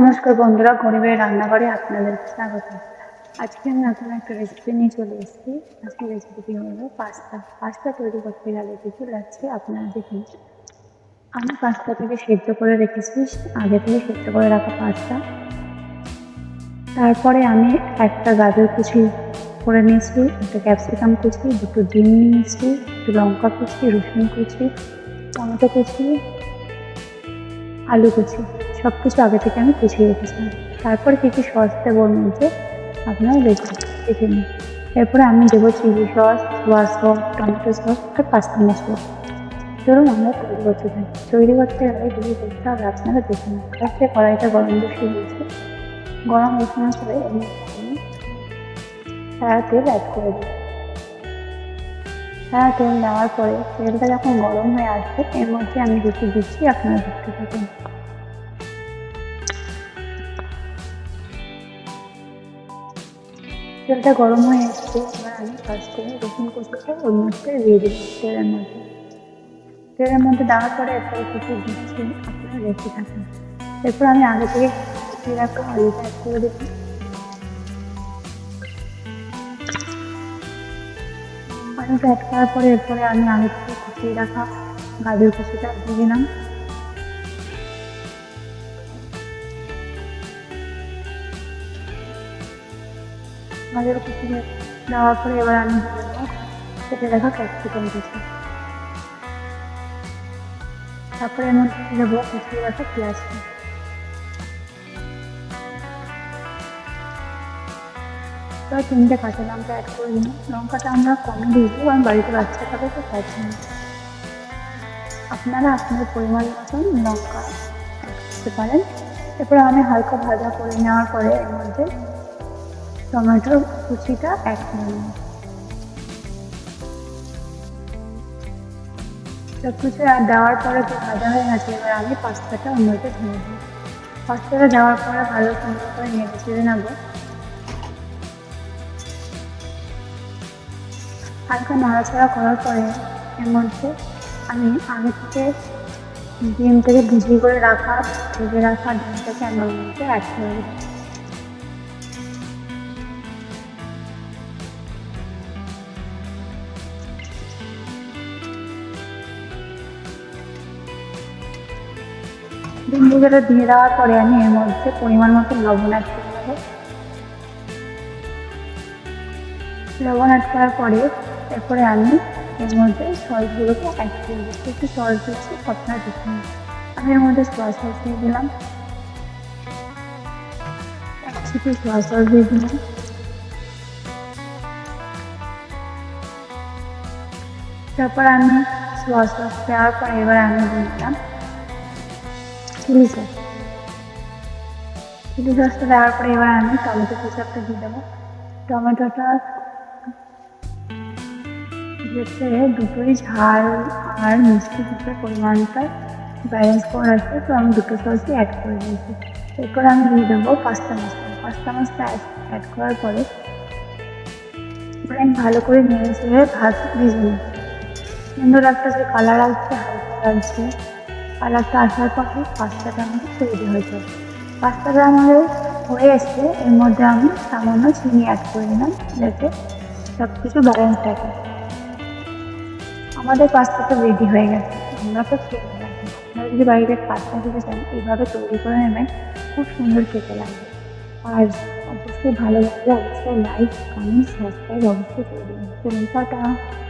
নমস্কার বন্ধুরা, গরিবের রান্নাঘরে আপনাদেরকে স্বাগত। আজকে আমি নতুন একটা রেসিপি নিয়ে চলে এসেছি। আজকে রেসিপিটি হলো পাস্তা। পাস্তা তৈরি করতে গেলে কিছু লাগছে, আপনারা দেখুন। আমি পাস্তাটাকে সেদ্ধ করে রেখেছি, আগে থেকে সেদ্ধ করে রাখা পাস্তা। তারপরে আমি একটা গাজর কুচি করে নিয়েছি, একটা ক্যাপসিকাম কুচি, দুটো ডিম নিয়েছি, একটু লঙ্কা কুচি, রসুন কুচি, টমেটো কুচি, আলু কুচি, সব কিছু আগে থেকে আমি কুচিয়ে রেখেছিলাম। তারপর কিছু সস দেবো ওর মধ্যে, আপনারা দেখে নিন। এরপরে আমি দেবো chilli sauce, soya sauce, tomato sauce আর পাস্তা মশলা। ধরুন আমরা তৈরি করতে গেলে যদি করতে হবে আপনারা দেখে নিন। ফার্স্টে কড়াইটা গরম বসিয়ে দিয়েছি। গরম বসানোর পরে এর মধ্যে আমি সাদা তেল অ্যাড করে দিই। সাদা তেল দেওয়ার পরে তেলটা যখন গরম হয়ে আসবে এর মধ্যে আমি দিচ্ছি, আপনারা দেখতে থাকুন। তেলটা গরম হয়ে এসছে, এবার আমি ফার্স্টে রসুন কুচিটা ওর মধ্যে দিয়ে দিই তেলের মধ্যে দেওয়ার পরে এরপরে কিছু দিচ্ছি, আপনারা দেখতে থাকুন। এরপর আমি আগে থেকে কুচিয়ে রাখা আলুটা অ্যাড করে দিচ্ছি। আলুটা অ্যাড করার পরে এরপরে আমি আগে থেকে কুচিয়ে রাখা গাজর কুচিটা দিয়ে দিলাম। গাজর কুচি দেওয়ার পরে এবার আমি কেটে রাখা ক্যাপসিকাম কুচি, তারপরে এর মধ্যে দেবো কুচিয়ে রাখা পেঁয়াজটা, তো 3টে কাঁচা লঙ্কা অ্যাড করে দিন। লঙ্কাটা আমরা কমই দিয়েছি, কারণ বাড়িতে বাচ্চা থাকে তো তার জন্য। আপনারা আপনাদের পরিমাণ মতন লঙ্কা অ্যাড করতে পারেন। এরপরে আমি হালকা ভাজা করে নেওয়ার পরে এর মধ্যে টমেটোর কুচিটা অ্যাড করে নিই। সব কিছু দেওয়ার পরে যে ভাজা হয়ে গেছে, এবার আমি পাস্তাটা ওর মধ্যে ঢেলে দিই। পাস্তাটা দেওয়ার পরে ভালো সুন্দর করে নেড়ে চেড়ে নেবো। হালকা নাড়াচাড়া করার পরে এর মধ্যে আমি আগে থেকে ডিম থেকে ভেজে রাখা ডিমটাকে আমি ওর মধ্যে অ্যাড করে দিই। ডিম ভেজেটা দিয়ে দেওয়ার পরে আমি এর মধ্যে পরিমাণ মতো লবণ অ্যাড করে দেবো। লবণ অ্যাড করার পরে এরপরে আমি এর মধ্যে সসগুলোকে অ্যাড করে দিচ্ছি। একটু সস দিচ্ছি, আপনারা দেখে নিন। আমি এর মধ্যে সোয়া সস দিয়ে দিলাম, এক চিপি সোয়া সস দিয়ে দিলাম, তারপর আমি সোয়া সস দেওয়ার পর এবার আমি দিয়ে দিলাম চিলি সস। চিলি সসটা দেওয়ার পরে এবার আমি টমেটো কেচাপটা দিয়ে দেবো। টমেটোটা যাতে দুটোই ঝাল আর মিষ্টি দুটোর পরিমাণটা ব্যালেন্স করে রাখতে, তো আমি দুটো সসই অ্যাড করে দিয়েছি। এরপর আমি দিয়ে দেবো পাস্তা মশলা অ্যাড করার পরে আমি ভালো করে নেড়ে চেড়ে ভেজে নিই। সুন্দর একটা যে কালার আসছে, হালকা লাগছে, কালারটা আসার পরে পাস্তাটা আমাদের তৈরি হয়ে যাবে। পাস্তাটা আমাদের হয়ে এসছে, এর মধ্যে আমি সামান্য চিনি অ্যাড করে দিলাম যাতে সব কিছু ব্যালেন্স থাকে। আমাদের পাস্তাটা রেডি হয়ে গেছে, আমরা তো খেয়ে নেবেন। আপনারা যদি বাড়িতে পাস্তা খেতে চান এইভাবে তৈরি করে নেবেন, খুব সুন্দর খেতে লাগবে। আর অবশ্যই ভালো লাগলে অবশ্যই লাইক, কমেন্ট, সাবস্ক্রাইব অবশ্যই করে দেবেন। টাটা।